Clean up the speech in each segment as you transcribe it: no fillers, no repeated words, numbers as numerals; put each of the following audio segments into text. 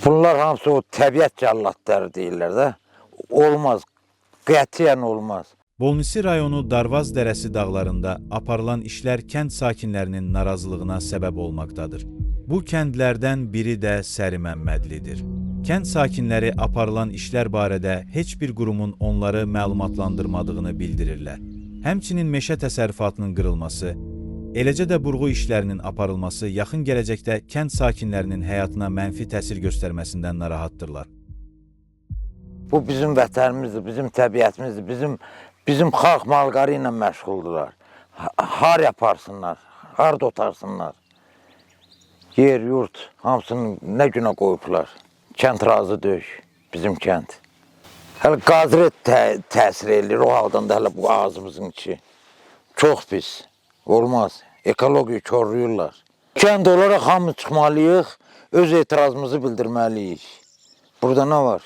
Bunlar hamısı o təbiət cəllatları deyirlər də. Olmaz, qətiyyən olmaz. Bolnisi rayonu Darvaz Dərəsi dağlarında aparılan işlər kənd sakinlərinin narazılığına səbəb olmaqdadır. Bu kəndlərdən biri də Səri Məmmədlidir. Kənd sakinləri aparılan işlər barədə heç bir qurumun onları məlumatlandırmadığını bildirirlər. Həmçinin meşə təsərrüfatının qırılması, eləcə də burğu işlərinin aparılması yaxın gələcəkdə kənd sakinlərinin həyatına mənfi təsir göstərməsindən narahatdırlar. Bu bizim vətənimizdir, bizim təbiətimizdir, bizim xalq malqarı ilə məşğuldurlar. Har yaparsınlar, harda otarsınlar. Yer, yurt, hamısını nə günə qoyublar. Kənd razı deyil, bizim kənd. Hələ qazret təsir edir, o haldan da hələ bu ağzımızın içi. Çox pis, olmaz. Ekologiya korlayırlar. Kənd olaraq hamı çıxmalıyıq, öz etirazımızı bildirməliyik. Burada nə var?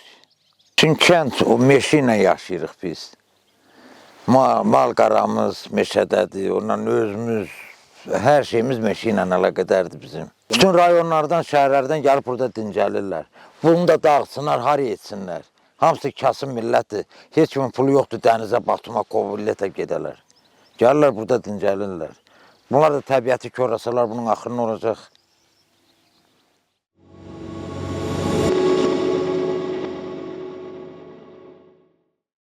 Çünki kənd, o meşə ilə yaşayırıq biz. Mal-qaramız meşədədir, ondan özümüz, hər şeyimiz meşə ilə əlaqədardır bizim. Bütün rayonlardan, şəhərlərdən gəlib burada dincəlirlər. Bunu da dağıtsınlar, har etsinlər. Hamısı kasım millətdir. Heç kimin pulu yoxdur, dənizə, batuma, kovillətə gedələr. Gəlirlər burada dincəlirlər. Bunlar da təbiəti körəsələr, bunun axırı nə olacaq?